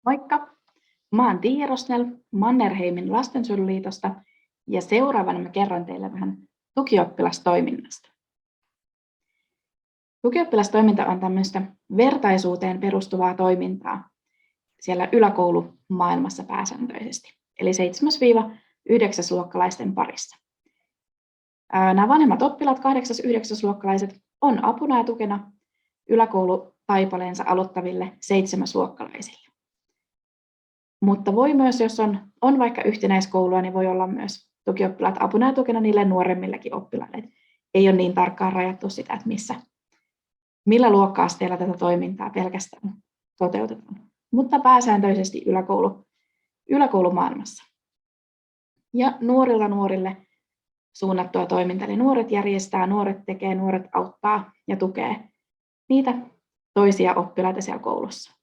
Moikka! Mä oon Tiia Rosnell Mannerheimin lastensuojeluliitosta ja seuraavana mä kerron teille vähän tukioppilastoiminnasta. Tukioppilastoiminta on tämmöistä vertaisuuteen perustuvaa toimintaa siellä yläkoulumaailmassa pääsääntöisesti, eli 7-9-luokkalaisten parissa. Nämä vanhemmat oppilaat, 8-9-luokkalaiset, on apuna ja tukena yläkoulutaipaleensa aloittaville 7-luokkalaisille. Mutta voi myös, jos on vaikka yhtenäiskoulua, niin voi olla myös tukioppilaat apuna ja tukena niille nuoremmillekin oppilaille. Ei ole niin tarkkaan rajattu sitä, että millä luokka-asteella tätä toimintaa pelkästään toteutetaan. Mutta pääsääntöisesti yläkoulumaailmassa. Ja nuorille suunnattua toimintaa. Eli nuoret järjestää, nuoret tekee, nuoret auttaa ja tukee niitä toisia oppilaita siellä koulussa.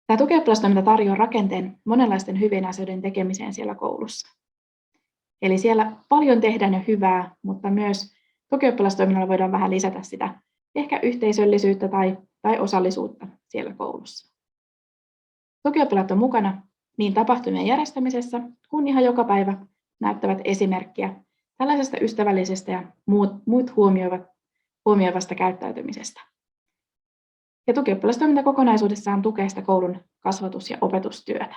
Tämä tukioppilastoiminta tarjoaa rakenteen monenlaisten hyvien asioiden tekemiseen siellä koulussa. Eli siellä paljon tehdään jo hyvää, mutta myös tukioppilastoiminnalla voidaan vähän lisätä sitä ehkä yhteisöllisyyttä tai osallisuutta siellä koulussa. Tukioppilaat on mukana niin tapahtumien järjestämisessä kuin ihan joka päivä näyttävät esimerkkiä tällaisesta ystävällisestä ja muut huomioivasta käyttäytymisestä. Ja tukioppilastoiminta kokonaisuudessaan tukee sitä koulun kasvatus- ja opetustyötä.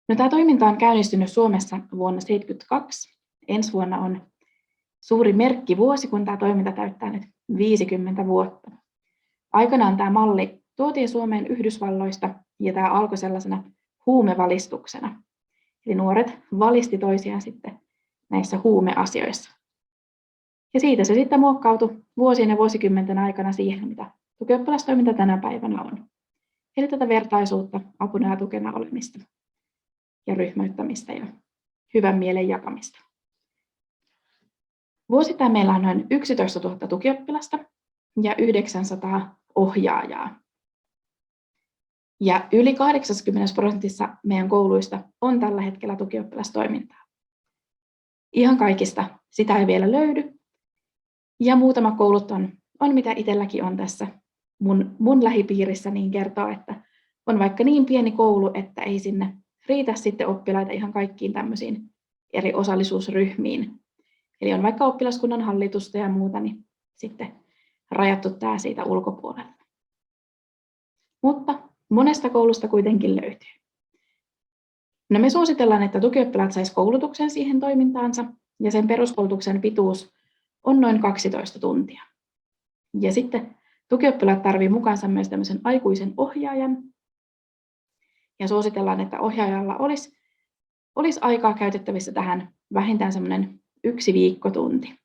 No, tämä toiminta on käynnistynyt Suomessa vuonna 1972. Ensi vuonna on suuri merkkivuosi, kun tämä toiminta täyttää nyt 50 vuotta. Aikanaan tämä malli tuotiin Suomeen Yhdysvalloista ja tämä alkoi sellaisena huumevalistuksena. Eli nuoret valisti toisiaan sitten näissä huumeasioissa. Ja siitä se sitten muokkautui vuosien ja vuosikymmenten aikana siihen, mitä tukioppilastoiminta tänä päivänä on. Eli tätä vertaisuutta, apuna ja tukena olemista ja ryhmäyttämistä ja hyvän mielen jakamista. Vuosittain meillä on noin 11 000 tukioppilasta ja 900 ohjaajaa. Ja yli 80% meidän kouluista on tällä hetkellä tukioppilastoimintaa. Ihan kaikista sitä ei vielä löydy. Ja muutama koulut on mitä itselläkin on tässä mun lähipiirissä, niin kertoo, että on vaikka niin pieni koulu, että ei sinne riitä sitten oppilaita ihan kaikkiin tämmöisiin eri osallisuusryhmiin. Eli on vaikka oppilaskunnan hallitusta ja muuta, niin sitten rajattu tämä siitä ulkopuolelta. Mutta monesta koulusta kuitenkin löytyy. No, me suositellaan, että tukioppilaat saisi koulutuksen siihen toimintaansa, ja sen peruskoulutuksen pituus on noin 12 tuntia. Ja sitten tukioppilaat tarvitsevat mukaansa myös tämmöisen aikuisen ohjaajan. Ja suositellaan, että ohjaajalla olisi aikaa käytettävissä tähän vähintään semmoinen 1 viikkotunti.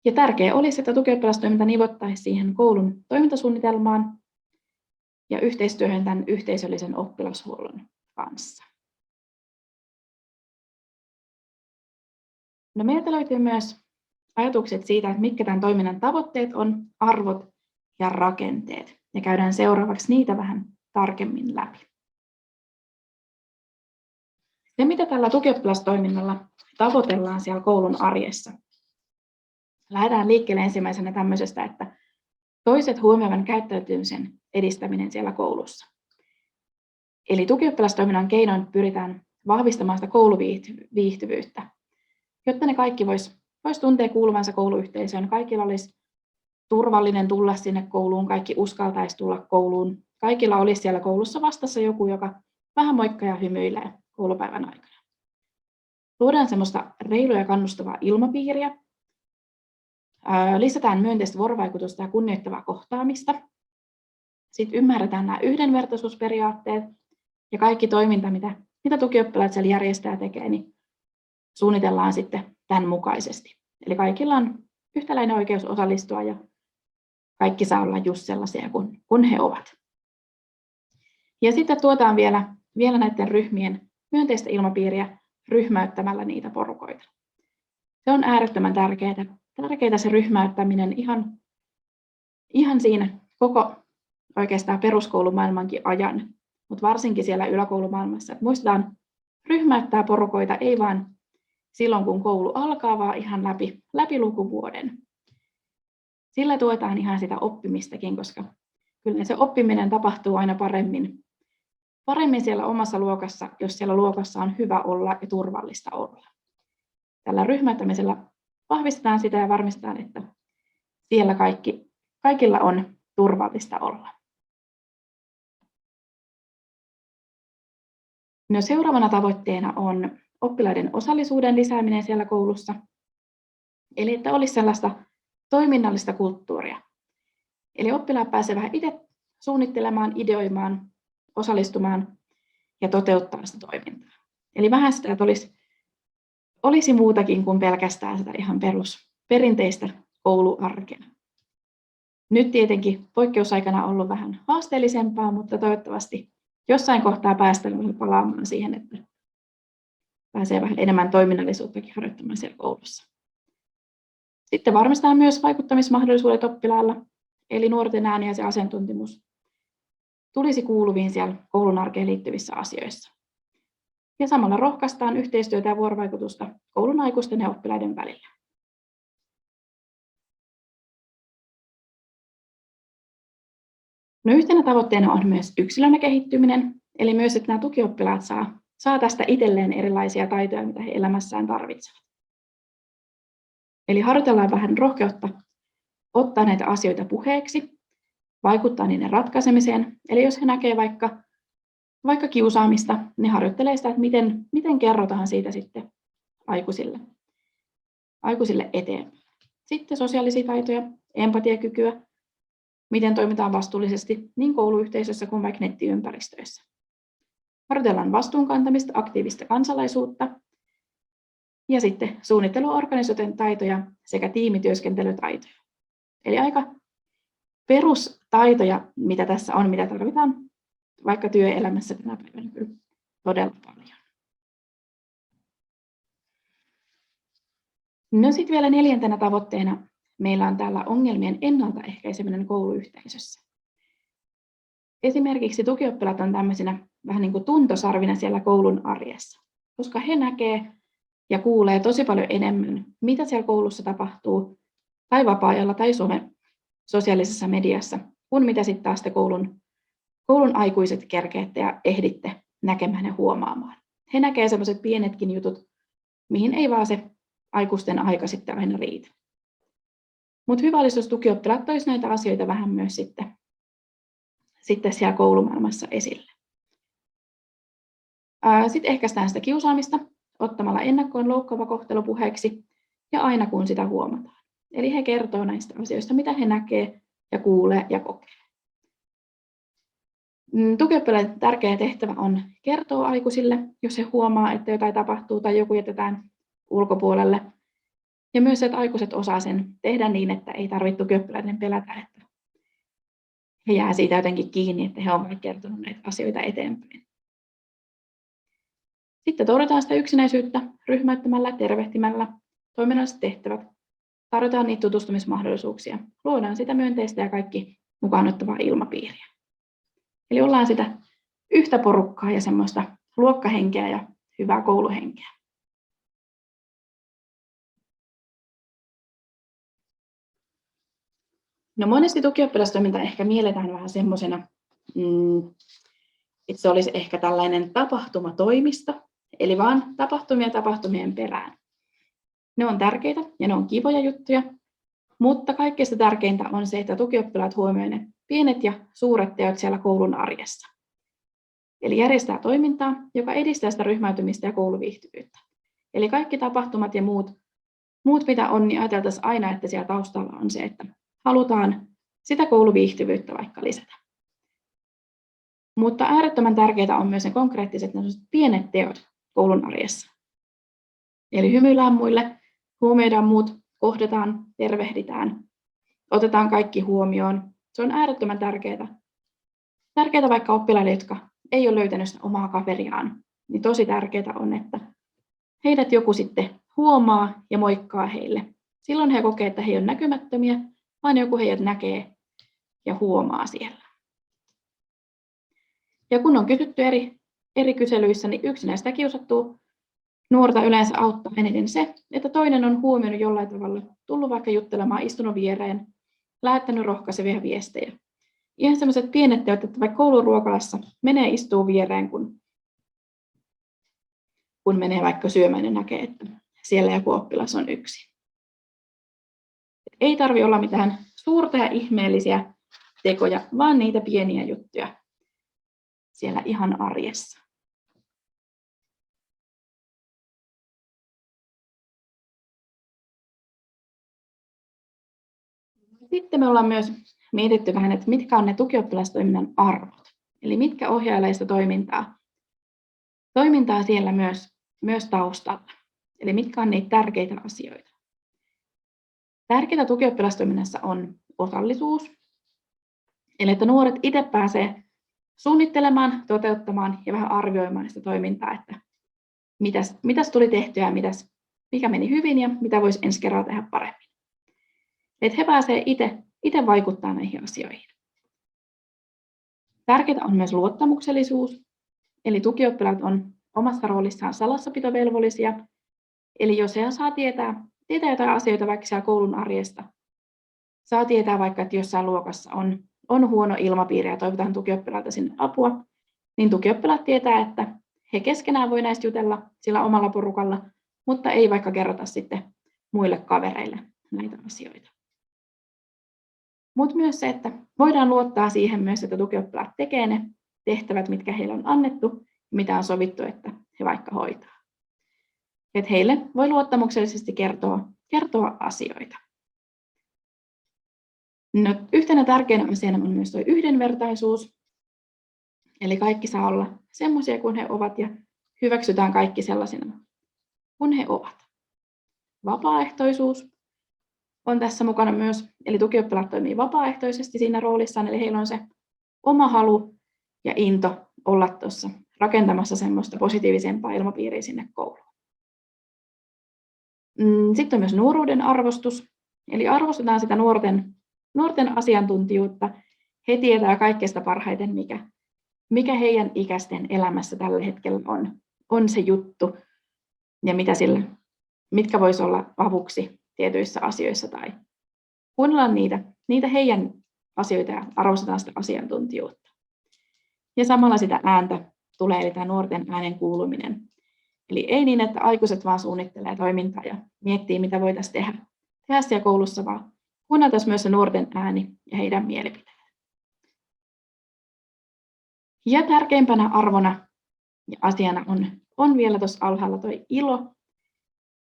Ja tärkeää olisi, että tukioppilastoiminta nivottaisi siihen koulun toimintasuunnitelmaan ja yhteistyöhön tämän yhteisöllisen oppilashuollon kanssa. No, meiltä löytyy myös ajatukset siitä, että mitkä tämän toiminnan tavoitteet on, arvot ja rakenteet. Ja käydään seuraavaksi niitä vähän tarkemmin läpi. Se, mitä tällä tukioppilastoiminnalla tavoitellaan siellä koulun arjessa. Lähdetään liikkeelle ensimmäisenä tämmöisestä, että toiset huomioivan käyttäytymisen edistäminen siellä koulussa. Eli tukioppilastoiminnan keinoin pyritään vahvistamaan sitä kouluviihtyvyyttä, jotta ne kaikki vois tuntea kuuluvansa kouluyhteisöön. Kaikilla olisi turvallinen tulla sinne kouluun, kaikki uskaltaisi tulla kouluun. Kaikilla olisi siellä koulussa vastassa joku, joka vähän moikkaa ja hymyilee koulupäivän aikana. Luodaan semmoista reilua ja kannustavaa ilmapiiriä. Lisätään myönteistä vuorovaikutusta ja kunnioittavaa kohtaamista. Sitten ymmärretään nämä yhdenvertaisuusperiaatteet ja kaikki toiminta, mitä tukioppilaat siellä järjestää ja tekee, niin suunnitellaan sitten tämän mukaisesti. Eli kaikilla on yhtäläinen oikeus osallistua ja kaikki saa olla just sellaisia kuin he ovat. Ja sitten tuotaan vielä näiden ryhmien myönteistä ilmapiiriä ryhmäyttämällä niitä porukoita. Se on äärettömän tärkeää se ryhmäyttäminen ihan siinä koko oikeastaan peruskoulumaailmankin ajan, mutta varsinkin siellä yläkoulumaailmassa. Että muistetaan ryhmäyttää porukoita ei vaan silloin, kun koulu alkaa, vaan ihan läpi lukuvuoden. Sillä tuetaan ihan sitä oppimistakin, koska kyllä se oppiminen tapahtuu aina paremmin siellä omassa luokassa, jos siellä luokassa on hyvä olla ja turvallista olla. Tällä ryhmäyttämisellä vahvistetaan sitä ja varmistetaan, että siellä kaikilla on turvallista olla. No, seuraavana tavoitteena on oppilaiden osallisuuden lisääminen siellä koulussa. Eli että olisi sellaista toiminnallista kulttuuria. Eli oppilaat pääsevät vähän itse suunnittelemaan, ideoimaan, osallistumaan ja toteuttaa sitä toimintaa. Eli vähän sitä, että olisi muutakin kuin pelkästään sitä ihan perinteistä kouluarkea. Nyt tietenkin poikkeusaikana on ollut vähän haasteellisempaa, mutta toivottavasti jossain kohtaa päästään palaamaan siihen, että pääsee vähän enemmän toiminnallisuuttakin harjoittamaan siellä koulussa. Sitten varmistetaan myös vaikuttamismahdollisuudet oppilaalla, eli nuorten ääni ja se asiantuntemus tulisi kuuluviin siellä koulun arkeen liittyvissä asioissa. Ja samalla rohkaistaan yhteistyötä ja vuorovaikutusta koulun aikuisten ja oppilaiden välillä. No, yhtenä tavoitteena on myös yksilönä kehittyminen, eli myös, että nämä tukioppilaat saa tästä itselleen erilaisia taitoja, mitä he elämässään tarvitsevat. Eli harjoitellaan vähän rohkeutta ottaa näitä asioita puheeksi, vaikuttaa niiden ratkaisemiseen. Eli jos he näkee vaikka kiusaamista, niin harjoittelee sitä, että miten kerrotaan siitä sitten aikuisille eteenpäin. Sitten sosiaalisia taitoja, empatiakykyä, miten toimitaan vastuullisesti niin kouluyhteisössä kuin vaikka nettiympäristöissä. Harjoitellaan vastuunkantamista, aktiivista kansalaisuutta ja sitten suunnittelu-organisaation taitoja sekä tiimityöskentelytaitoja. Eli aika perustaitoja, mitä tässä on, mitä tarvitaan vaikka työelämässä tänä päivänä kyllä todella paljon. No, sitten vielä 4. tavoitteena meillä on täällä ongelmien ennaltaehkäiseminen kouluyhteisössä. Esimerkiksi tukioppilaat on tämmöisinä vähän niin kuin tuntosarvina siellä koulun arjessa, koska he näkee ja kuulee tosi paljon enemmän, mitä siellä koulussa tapahtuu tai vapaa-ajalla tai sosiaalisessa mediassa, kuin mitä sitten taas te koulun aikuiset kerkeette ja ehditte näkemään ja huomaamaan. He näkee sellaiset pienetkin jutut, mihin ei vaan se aikuisten aika sitten aina riitä. Mutta hyvä olisi, jos tukioppilaat toisi näitä asioita vähän myös sitten siellä koulumaailmassa esille. Sitten ehkäistään sitä kiusaamista ottamalla ennakkoon loukkaava kohtelu puheeksi ja aina kun sitä huomataan. Eli he kertoo näistä asioista, mitä he näkee ja kuulee ja kokee. Tukioppilaiden tärkeä tehtävä on kertoa aikuisille, jos he huomaa, että jotain tapahtuu tai joku jätetään ulkopuolelle. Ja myös, että aikuiset osaa sen tehdä niin, että ei tarvitse tukioppilaiden pelätä, että he jää siitä jotenkin kiinni, että he ovat kertonut näitä asioita eteenpäin. Sitten torjutaan sitä yksinäisyyttä ryhmäyttämällä, tervehtimällä, toiminnalliset tehtävät. Tarjotaan niitä tutustumismahdollisuuksia. Luodaan sitä myönteistä ja kaikki mukaan ottavaa ilmapiiriä. Eli ollaan sitä yhtä porukkaa ja semmoista luokkahenkeä ja hyvää kouluhenkeä. No, monesti tukioppilastoiminta ehkä mielletään vähän semmoisena, että se olisi ehkä tällainen tapahtumatoimisto, eli vaan tapahtumia tapahtumien perään. Ne on tärkeitä ja ne on kivoja juttuja, mutta kaikkein tärkeintä on se, että tukioppilaat huomioivat ne pienet ja suuret teot siellä koulun arjessa. Eli järjestää toimintaa, joka edistää sitä ryhmäytymistä ja kouluviihtyvyyttä. Eli kaikki tapahtumat ja muut mitä on, niin ajateltaisiin aina, että siellä taustalla on se, että halutaan sitä kouluviihtyvyyttä vaikka lisätä. Mutta äärettömän tärkeää on myös ne konkreettiset pienet teot koulun arjessa. Eli hymyillään muille, huomioidaan muut, kohdataan, tervehditään, otetaan kaikki huomioon. Se on äärettömän tärkeää. Tärkeää vaikka oppilaille, jotka ei ole löytänyt sitä omaa kaveriaan, niin tosi tärkeää on, että heidät joku sitten huomaa ja moikkaa heille. Silloin he kokee, että he eivät ole näkymättömiä, vaan joku heidät näkee ja huomaa siellä. Ja kun on kysytty eri kyselyissä, niin yksinäistä kiusattua nuorta yleensä auttaa eniten se, että toinen on huomioinut jollain tavalla, tullut vaikka juttelemaan, istunut viereen, lähettänyt rohkaisevia viestejä. Ihan sellaiset pienet teot, että vaikka kouluruokalassa menee istuu viereen, kun menee vaikka syömään ja näkee, että siellä joku oppilas on yksin. Ei tarvitse olla mitään suurta ja ihmeellisiä tekoja, vaan niitä pieniä juttuja siellä ihan arjessa. Sitten me ollaan myös mietitty vähän, että mitkä on ne tukioppilastoiminnan arvot. Eli mitkä ohjailee sitä toimintaa siellä myös taustalla. Eli mitkä on niitä tärkeitä asioita. Tärkeää tukioppilastoiminnassa on osallisuus. Eli että nuoret itse pääsee suunnittelemaan, toteuttamaan ja vähän arvioimaan sitä toimintaa, että mitäs tuli tehtyä ja mikä meni hyvin ja mitä voisi ensi kerralla tehdä paremmin. Että he pääsevät itse vaikuttamaan näihin asioihin. Tärkeää on myös luottamuksellisuus, eli tukioppilaat on omassa roolissaan salassapitovelvollisia. Eli jos he saa tietää jotain asioita vaikka siellä koulun arjesta, saa tietää vaikka, että jossain luokassa on huono ilmapiiri ja toivotaan tukioppilailta sinne apua, niin tukioppilaat tietää, että he keskenään voi näistä jutella sillä omalla porukalla, mutta ei vaikka kerrota sitten muille kavereille näitä asioita. Mutta myös se, että voidaan luottaa siihen myös, että tukioppilaat tekee ne tehtävät, mitkä heille on annettu, mitä on sovittu, että he vaikka hoitaa. Että heille voi luottamuksellisesti kertoa asioita. No, yhtenä tärkeänä asiana on myös tuo yhdenvertaisuus. Eli kaikki saa olla semmoisia kuin he ovat ja hyväksytään kaikki sellaisina kuin he ovat. Vapaaehtoisuus on tässä mukana myös, eli tukioppilaat toimii vapaaehtoisesti siinä roolissaan, eli heillä on se oma halu ja into olla tuossa rakentamassa semmoista positiivisempaa ilmapiiriä sinne kouluun. Sitten on myös nuoruuden arvostus, eli arvostetaan sitä nuorten asiantuntijuutta. He tietää kaikkeesta parhaiten, mikä heidän ikäisten elämässä tällä hetkellä on se juttu ja mitkä voisi olla avuksi tietyissä asioissa tai kuunnellaan niitä heidän asioita ja arvostetaan sitä asiantuntijuutta. Ja samalla sitä ääntä tulee, eli tämä nuorten äänen kuuluminen. Eli ei niin, että aikuiset vaan suunnittelee toimintaa ja miettii, mitä voitaisiin tehdä siellä koulussa, vaan kuunneltaisiin myös se nuorten ääni ja heidän mielipiteet. Ja tärkeimpänä arvona ja asiana on vielä tuossa alhaalla tuo ilo.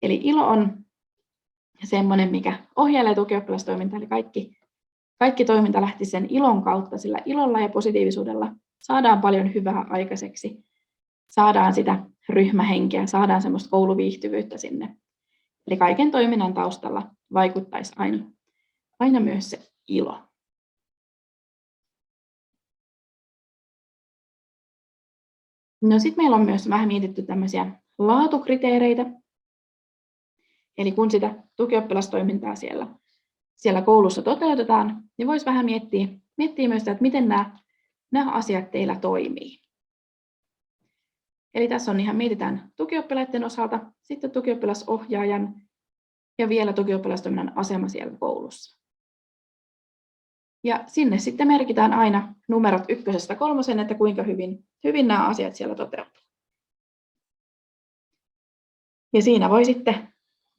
Eli ilo on semmoinen, mikä ohjailee tukioppilastoimintaa, eli kaikki toiminta lähti sen ilon kautta, sillä ilolla ja positiivisuudella saadaan paljon hyvää aikaiseksi, saadaan sitä ryhmähenkeä, saadaan semmoista kouluviihtyvyyttä sinne. Eli kaiken toiminnan taustalla vaikuttaisi aina myös se ilo. No sitten meillä on myös vähän mietitty tämmöisiä laatukriteereitä. Eli kun sitä tukioppilastoimintaa siellä koulussa toteutetaan, niin voisi vähän miettiä myös sitä, että miten nämä asiat teillä toimii. Eli tässä mietitään tukioppilaiden osalta, sitten tukioppilasohjaajan ja vielä tukioppilastoiminnan asema siellä koulussa. Ja sinne sitten merkitään aina numerot 1–3, että kuinka hyvin nämä asiat siellä toteutuu. Ja siinä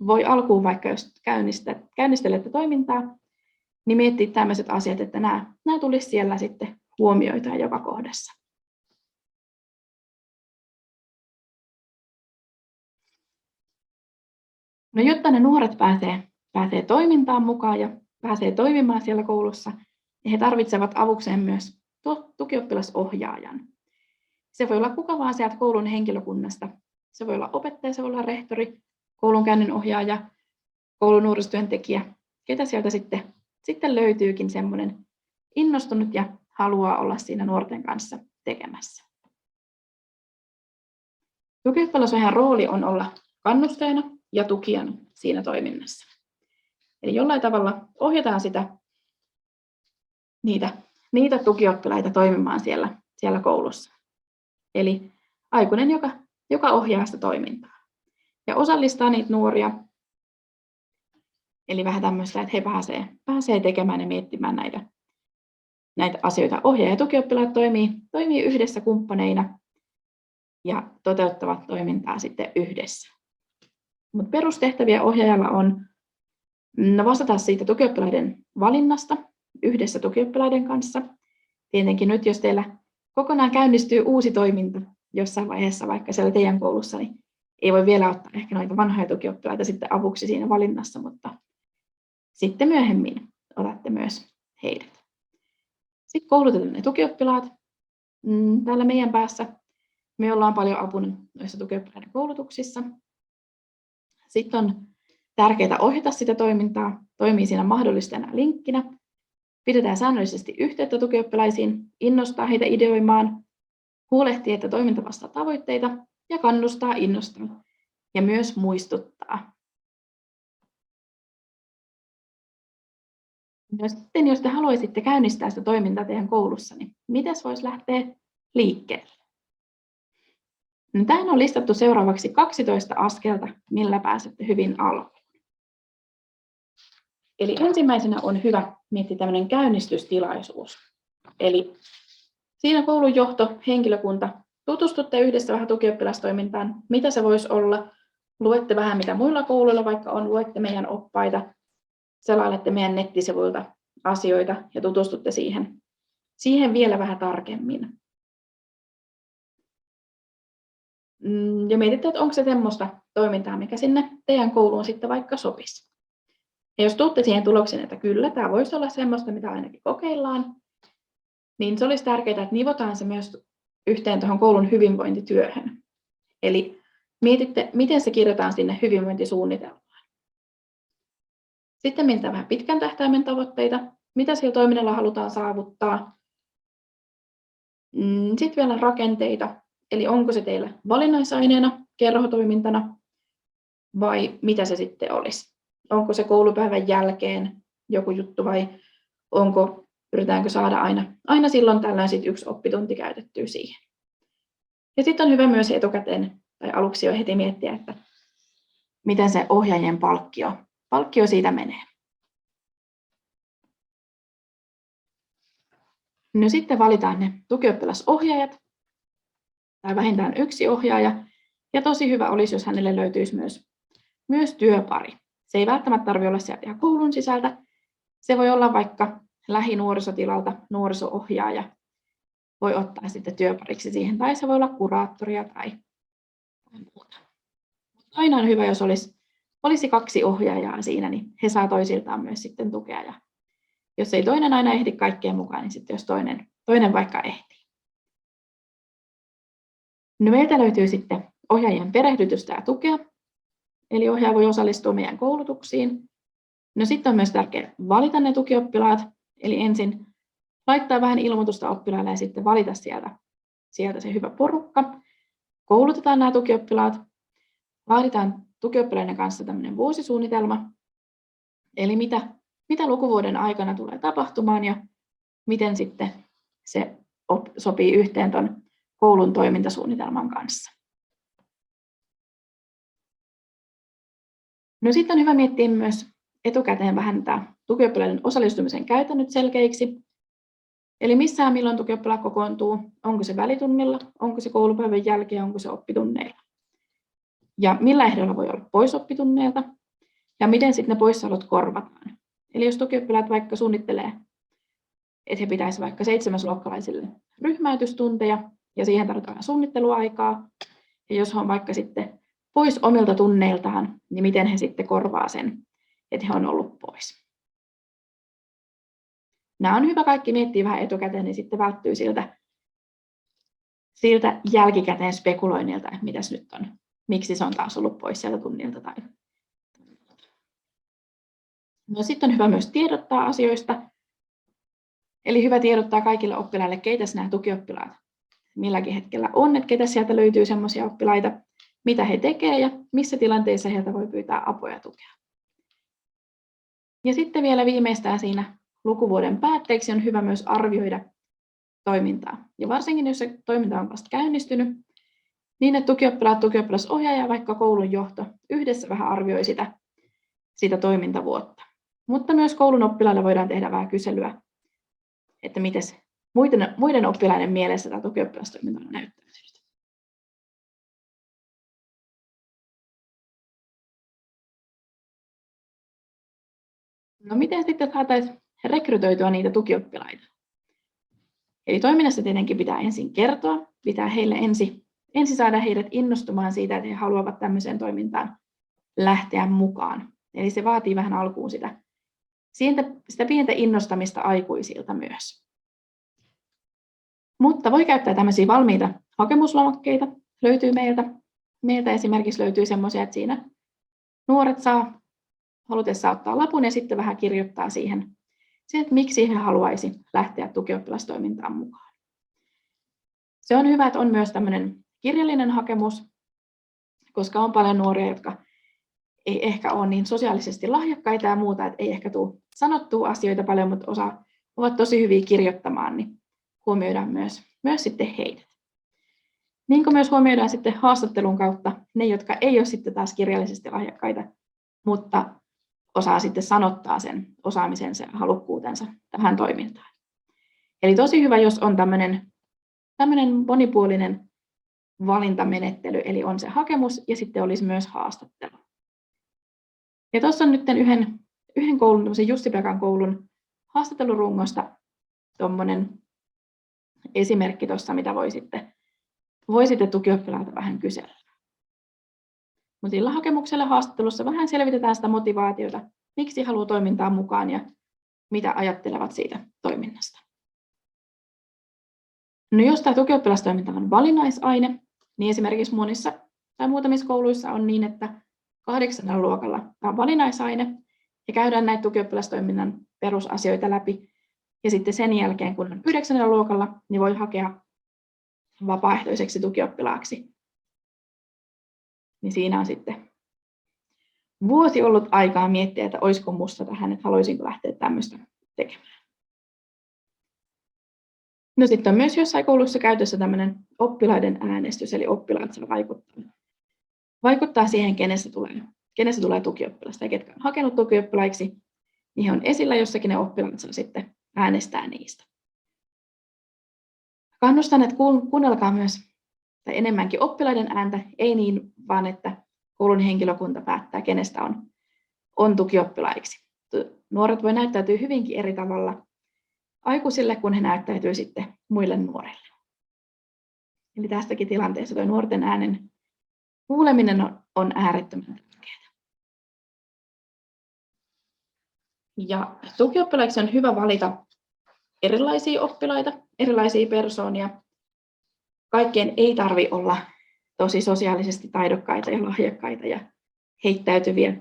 voi alkuun vaikka jos käynnistelette toimintaa, niin miettiä tämmöiset asiat, että nämä tulisi siellä sitten huomioitua joka kohdassa. No, jotta ne nuoret pääsee toimintaan mukaan ja pääsee toimimaan siellä koulussa, niin he tarvitsevat avukseen myös tukioppilasohjaajan. Se voi olla kuka vaan sieltä koulun henkilökunnasta. Se voi olla opettaja, se voi olla rehtori, koulunkäynninohjaaja, koulun nuorisotyöntekijä, ketä sieltä sitten löytyykin semmoinen innostunut ja haluaa olla siinä nuorten kanssa tekemässä. Tukioppilasohjaajan rooli on olla kannustajana ja tukijana siinä toiminnassa. Eli jollain tavalla ohjataan niitä tukioppilaita toimimaan siellä koulussa. Eli aikuinen, joka ohjaa sitä toimintaa ja osallistaa niitä nuoria Eli vähän tämmöistä, että he pääsee tekemään ja miettimään näitä asioita. Ohjaaja ja tukioppilaat toimii yhdessä kumppaneina ja toteuttavat toimintaa sitten yhdessä. Mutta perustehtäviä ohjaajalla on vastata siitä tukioppilaiden valinnasta yhdessä tukioppilaiden kanssa. Tietenkin nyt, jos teillä kokonaan käynnistyy uusi toiminta jossain vaiheessa, vaikka siellä teidän koulussa, niin ei voi vielä ottaa ehkä noita vanhoja tukioppilaita sitten avuksi siinä valinnassa, mutta sitten myöhemmin otatte myös heidät. Sitten koulutetaan ne tukioppilaat. Täällä meidän päässä me ollaan paljon apuna noissa tukioppilaiden koulutuksissa. Sitten on tärkeää ohjata sitä toimintaa, toimii siinä mahdollisena linkkinä. Pidetään säännöllisesti yhteyttä tukioppilaisiin, innostaa heitä ideoimaan, huolehtii, että toiminta vastaa tavoitteita ja kannustaa, innostaa ja myös muistuttaa. No sitten, jos te haluaisitte käynnistää sitä toimintaa teidän koulussa, niin miten voisi lähteä liikkeelle? No, tähän on listattu seuraavaksi 12 askelta, millä pääsette hyvin alkuun. Eli ensimmäisenä on hyvä miettiä tämmöinen käynnistystilaisuus. Eli siinä koulun johto, henkilökunta, tutustutte yhdessä vähän tukioppilastoimintaan, mitä se voisi olla. Luette vähän, mitä muilla kouluilla vaikka on, luette meidän oppaita, selailette meidän nettisivuilta asioita ja tutustutte siihen vielä vähän tarkemmin. Ja mietitte, että onko se semmoista toimintaa, mikä sinne teidän kouluun sitten vaikka sopisi. Ja jos tuutte siihen tulokseen, että kyllä, tämä voisi olla semmoista, mitä ainakin kokeillaan, niin se olisi tärkeää, että nivotaan se myös yhteen tuohon koulun hyvinvointityöhön. Eli mietitte, miten se kirjataan sinne hyvinvointisuunnitelmaan. Sitten mietitään vähän pitkän tähtäimen tavoitteita, mitä sillä toiminnalla halutaan saavuttaa. Sitten vielä rakenteita, eli onko se teillä valinnaisaineena, kerhotoimintana vai mitä se sitten olisi. Onko se koulupäivän jälkeen joku juttu vai yritetäänkö saada aina silloin tällöin sit yksi oppitunti käytettyä siihen. Ja sitten on hyvä myös etukäteen tai aluksi jo heti miettiä, että miten se ohjaajien palkkio siitä menee. No sitten valitaan ne tukioppilasohjaajat tai vähintään yksi ohjaaja. Ja tosi hyvä olisi, jos hänelle löytyisi myös työpari. Se ei välttämättä tarvitse olla sieltä ihan koulun sisältä. Se voi olla vaikka lähinuorisotilalta nuoriso-ohjaaja. Voi ottaa sitten työpariksi siihen, tai se voi olla kuraattoria tai muuta. Aina on hyvä, jos olisi kaksi ohjaajaa siinä, niin he saa toisiltaan myös sitten tukea. Ja jos ei toinen aina ehdi kaikkeen mukaan, niin sitten jos toinen vaikka ehtii. No meiltä löytyy sitten ohjaajien perehdytystä ja tukea. Eli ohjaaja voi osallistua meidän koulutuksiin. No sitten on myös tärkeää valita ne tukioppilaat. Eli ensin laittaa vähän ilmoitusta oppilaille ja sitten valita sieltä se hyvä porukka. Koulutetaan nämä tukioppilaat. Laaditaan tukioppilaiden kanssa tämmöinen vuosisuunnitelma. Eli mitä lukuvuoden aikana tulee tapahtumaan ja miten sitten se sopii yhteen tuon koulun toimintasuunnitelman kanssa. No sitten on hyvä miettiä myös etukäteen vähän tämä tukioppilaiden osallistumisen käytännöt selkeiksi. Eli missä ja milloin tukioppilaat kokoontuu, onko se välitunnilla, onko se koulupäivän jälkeen, onko se oppitunneilla. Ja millä ehdoilla voi olla pois oppitunneilta ja miten sitten ne poissaolot korvataan. Eli jos tukioppilaat vaikka suunnittelee, että he pitäisi vaikka 7-luokkalaisille ryhmäytystunteja ja siihen tarvitaan suunnitteluaikaa. Ja jos he on vaikka sitten pois omilta tunneiltaan, niin miten he sitten korvaa sen, että he on ollut pois. Nämä on hyvä kaikki miettiä vähän etukäteen, niin sitten välttyy siltä jälkikäteen spekuloinnilta, että mitäs nyt on, miksi se on taas ollut pois sieltä tunnilta. No sitten on hyvä myös tiedottaa asioista. Eli hyvä tiedottaa kaikille oppilaille, keitä nämä tukioppilaat milläkin hetkellä on, että ketä sieltä löytyy sellaisia oppilaita, mitä he tekevät ja missä tilanteissa heiltä voi pyytää apua ja tukea. Ja sitten vielä viimeistään siinä lukuvuoden päätteeksi on hyvä myös arvioida toimintaa. Ja varsinkin, jos se toiminta on vasta käynnistynyt, niin että tukioppilaat, tukioppilasohjaaja ja vaikka koulun johto yhdessä vähän arvioi sitä toimintavuotta. Mutta myös koulun oppilaille voidaan tehdä vähän kyselyä, että miten muiden oppilaiden mielessä tämä tukioppilastoiminta on näyttäytynyt. No miten sitten saataisiin rekrytoitua niitä tukioppilaita? Eli toiminnassa tietenkin pitää ensin kertoa, pitää heille ensin saada heidät innostumaan siitä, että he haluavat tämmöiseen toimintaan lähteä mukaan. Eli se vaatii vähän alkuun sitä pientä innostamista aikuisilta myös. Mutta voi käyttää tämmöisiä valmiita hakemuslomakkeita. Löytyy meiltä esimerkiksi löytyy semmoisia, että siinä nuoret saa halutessaan ottaa lapun ja sitten vähän kirjoittaa siihen, että miksi he haluaisi lähteä tukioppilastoimintaan mukaan. Se on hyvä, että on myös tämmöinen kirjallinen hakemus, koska on paljon nuoria, jotka ei ehkä ole niin sosiaalisesti lahjakkaita ja muuta, että ei ehkä tule sanottua asioita paljon, mutta ovat tosi hyviä kirjoittamaan, niin huomioidaan myös sitten heidät. Niin kuin myös huomioidaan sitten haastattelun kautta ne, jotka ei ole sitten taas kirjallisesti lahjakkaita, mutta osaa sitten sanottaa sen osaamisensa ja halukkuutensa tähän toimintaan. Eli tosi hyvä, jos on tämmöinen monipuolinen valintamenettely, eli on se hakemus ja sitten olisi myös haastattelu. Ja tuossa on nyt yhden koulun, Jussi-Pekan koulun haastattelurungosta tuommoinen esimerkki tuossa, mitä voi sitten tukioppilailta vähän kysellä. Mutta sillä hakemuksella haastattelussa vähän selvitetään sitä motivaatiota, miksi haluaa toimintaan mukaan ja mitä ajattelevat siitä toiminnasta. No jos tämä tukioppilastoiminta on valinnaisaine, niin esimerkiksi monissa tai muutamissa kouluissa on niin, että 8. luokalla tämä on valinnaisaine ja käydään näitä tukioppilastoiminnan perusasioita läpi. Ja sitten sen jälkeen, kun on 9. luokalla, niin voi hakea vapaaehtoiseksi tukioppilaaksi. Niin siinä on sitten vuosi ollut aikaa miettiä, että olisiko musta tähän, että haluaisinko lähteä tämmöistä tekemään. No sitten on myös jossain koulussa käytössä tämmöinen oppilaiden äänestys, eli oppilaat saa vaikuttaa siihen, kenestä tulee tukioppilasta ja ketkä on hakenut tukioppilaiksi, niin he on esillä jossakin, ne oppilaat saa sitten äänestää niistä. Kannustan, että kuunnelkaa myös tai enemmänkin oppilaiden ääntä, ei niin vaan, että koulun henkilökunta päättää, kenestä on tukioppilaiksi. Nuoret voi näyttäytyä hyvinkin eri tavalla aikuisille, kun he näyttäytyy sitten muille nuorille. Eli tästäkin tilanteessa tuo nuorten äänen kuuleminen on äärettömän tärkeää. Ja tukioppilaiksi on hyvä valita erilaisia oppilaita, erilaisia persoonia. Kaikkien ei tarvitse olla tosi sosiaalisesti taidokkaita ja lahjakkaita ja heittäytyviä,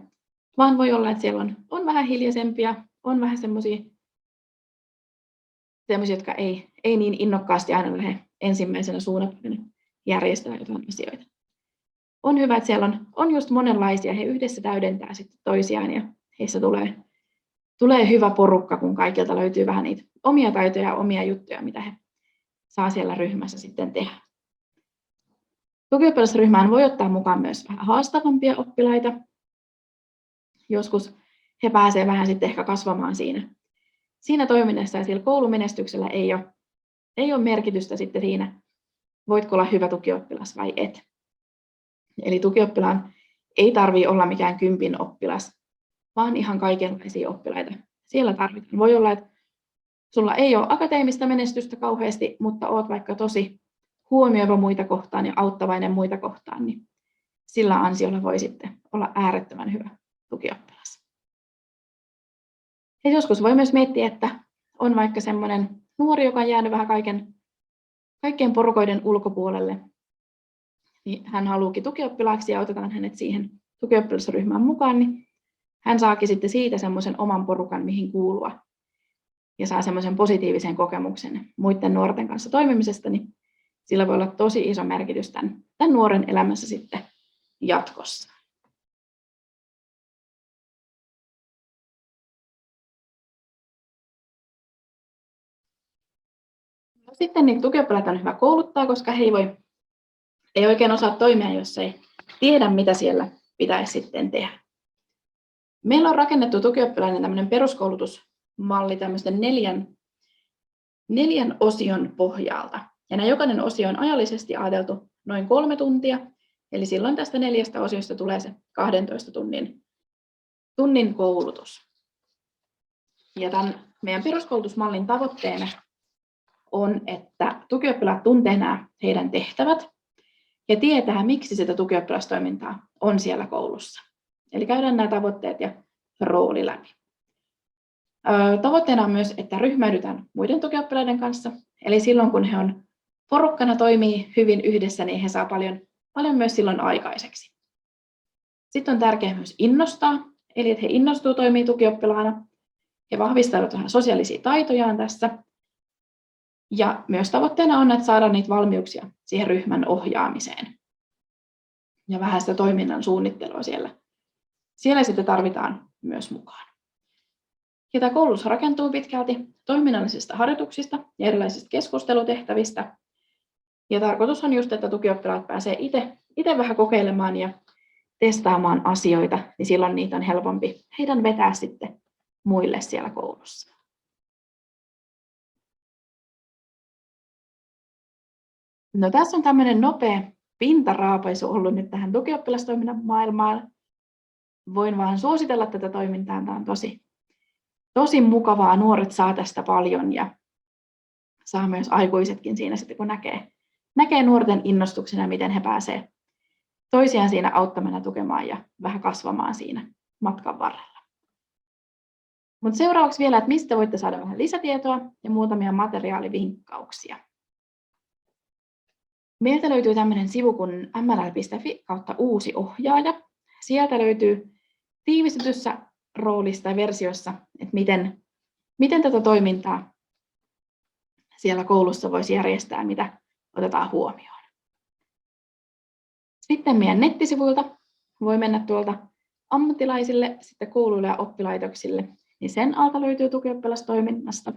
vaan voi olla, että siellä on vähän hiljaisempia, on vähän semmoisia, jotka ei niin innokkaasti aina lähde ensimmäisenä suunnattomana järjestää jotain asioita. On hyvä, että siellä on just monenlaisia, he yhdessä täydentää sitten toisiaan ja heissä tulee hyvä porukka, kun kaikilta löytyy vähän niitä omia taitoja ja omia juttuja, mitä he saa siellä ryhmässä sitten tehdä. Tukioppilasryhmään voi ottaa mukaan myös vähän haastavampia oppilaita. Joskus he pääsevät vähän sitten ehkä kasvamaan siinä toiminnassa ja sillä koulumenestyksellä ei ole merkitystä sitten siinä, voitko olla hyvä tukioppilas vai et. Eli tukioppilaan ei tarvitse olla mikään 10 oppilas, vaan ihan kaikenlaisia oppilaita siellä tarvitaan. Voi olla, että sulla ei ole akateemista menestystä kauheasti, mutta oot vaikka tosi huomioiva muita kohtaan ja auttavainen muita kohtaan, niin sillä ansiolla voi sitten olla äärettömän hyvä tukioppilas. Ja joskus voi myös miettiä, että on vaikka semmoinen nuori, joka on jäänyt vähän kaikkien porukoiden ulkopuolelle, niin hän haluukin tukioppilaaksi ja otetaan hänet siihen tukioppilasryhmään mukaan, niin hän saakin sitten siitä semmoisen oman porukan, mihin kuulua ja saa semmoisen positiivisen kokemuksen muiden nuorten kanssa toimimisesta, niin sillä voi olla tosi iso merkitys tämän nuoren elämässä sitten jatkossa. Sitten niitä tukioppilaita on hyvä kouluttaa, koska he ei oikein osaa toimia, jos ei tiedä, mitä siellä pitäisi sitten tehdä. Meillä on rakennettu tukioppilaiden tämmöinen peruskoulutusmalli tämmöisten neljän osion pohjalta. Ja nämä jokainen osio on ajallisesti ajateltu noin 3 tuntia, eli silloin tästä 4 osiosta tulee se 12 tunnin koulutus. Ja tämän meidän peruskoulutusmallin tavoitteena on, että tukioppilaat tuntee nämä heidän tehtävät ja tietää, miksi sitä tukioppilastoimintaa on siellä koulussa. Eli käydään nämä tavoitteet ja rooli läpi. Tavoitteena on myös, että ryhmäydytään muiden tukioppilaiden kanssa. Eli silloin, kun he on porukkana toimii hyvin yhdessä, niin he saa paljon myös silloin aikaiseksi. Sitten on tärkeää myös innostaa, eli että he innostuu toimii tukioppilaana. He vahvistavat vähän sosiaalisia taitojaan tässä. Ja myös tavoitteena on, että saadaan niitä valmiuksia siihen ryhmän ohjaamiseen. Ja vähän sitä toiminnan suunnittelua siellä. Siellä sitten tarvitaan myös mukaan. Ja tämä koulutus rakentuu pitkälti toiminnallisista harjoituksista ja erilaisista keskustelutehtävistä. Ja tarkoitus on just, että tukioppilaat pääsee itse vähän kokeilemaan ja testaamaan asioita, niin silloin niitä on helpompi heidän vetää sitten muille siellä koulussa. No, tässä on tämmöinen nopea pintaraapaisu ollut nyt tähän tukioppilastoiminnan maailmaan. Voin vaan suositella tätä toimintaa. Tämä on tosi mukavaa. Nuoret saa tästä paljon ja saa myös aikuisetkin siinä sitten, kun näkee nuorten innostuksena, miten he pääsevät toisiaan siinä auttamaan ja tukemaan ja vähän kasvamaan siinä matkan varrella. Mutta seuraavaksi vielä, että mistä voitte saada vähän lisätietoa ja muutamia materiaalivinkkauksia. Meiltä löytyy tämmöinen sivu kuin mll.fi/uusi ohjaaja. Sieltä löytyy tiivistetyssä roolissa tai versiossa, että miten tätä toimintaa siellä koulussa voisi järjestää, mitä otetaan huomioon. Sitten meidän nettisivuilta voi mennä tuolta ammattilaisille, sitten kouluille ja oppilaitoksille, niin sen alta löytyy tukioppilastoiminnasta.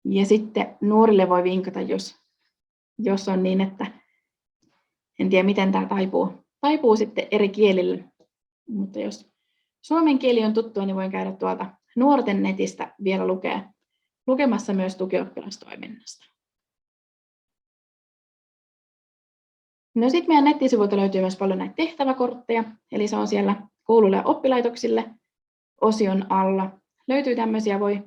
Ja sitten nuorille voi vinkata, jos on niin, että en tiedä miten tämä taipuu sitten eri kielille, mutta jos suomen kieli on tuttua, niin voin käydä tuolta nuorten netistä vielä lukemassa myös tukioppilastoiminnasta. No sitten meidän nettisivuilta löytyy myös paljon näitä tehtäväkortteja, eli se on siellä kouluille ja oppilaitoksille osion alla. Löytyy tämmöisiä, voi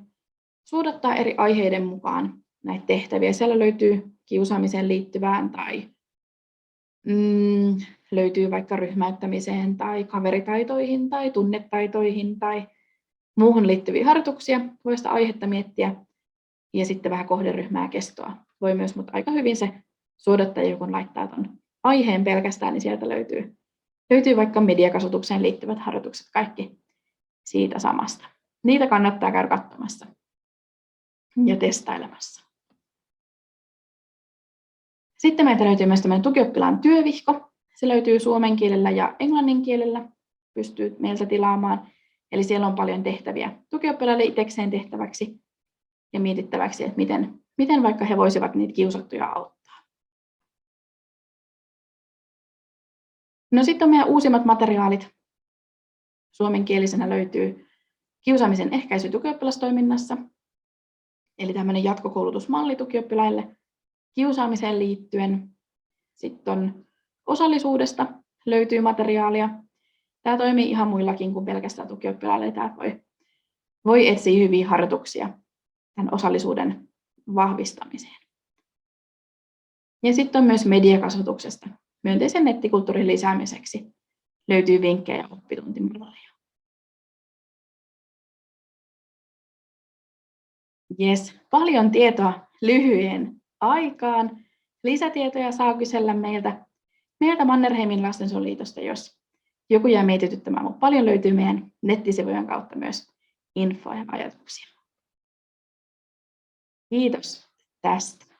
suodattaa eri aiheiden mukaan näitä tehtäviä. Siellä löytyy kiusaamiseen liittyvään tai löytyy vaikka ryhmäyttämiseen tai kaveritaitoihin tai tunnetaitoihin tai muuhun liittyviä harjoituksia. Voi sitä aihetta miettiä ja sitten vähän kohderyhmää kestoa. Voi myös, mutta aika hyvin se suodattaja, kun laittaa tuon aiheen pelkästään, niin sieltä löytyy vaikka mediakasvatukseen liittyvät harjoitukset, kaikki siitä samasta. Niitä kannattaa käydä katsomassa ja testailemassa. Sitten meiltä löytyy myös tämmöinen tukioppilaan työvihko. Se löytyy suomen kielellä ja englannin kielellä. Pystyy meiltä tilaamaan. Eli siellä on paljon tehtäviä tukioppilaille itsekseen tehtäväksi ja mietittäväksi, että miten vaikka he voisivat niitä kiusattuja auttaa. No sitten on meidän uusimmat materiaalit. Suomenkielisenä löytyy kiusaamisen ehkäisy tukioppilastoiminnassa. Eli tämmöinen jatkokoulutusmalli tukioppilaille kiusaamiseen liittyen. Sitten on osallisuudesta löytyy materiaalia. Tämä toimii ihan muillakin kuin pelkästään tukioppilaille. Tämä voi etsiä hyviä harjoituksia tämän osallisuuden vahvistamiseen. Ja sitten on myös mediakasvatuksesta. Myönteisen nettikulttuurin lisäämiseksi löytyy vinkkejä ja oppituntimalleja. Jes, paljon tietoa lyhyen aikaan. Lisätietoja saa kysellä meiltä Mannerheimin lastensuojeluliitosta, jos joku jää mietityttämään, mutta paljon löytyy meidän nettisivujen kautta myös infoa ja ajatuksia. Kiitos tästä.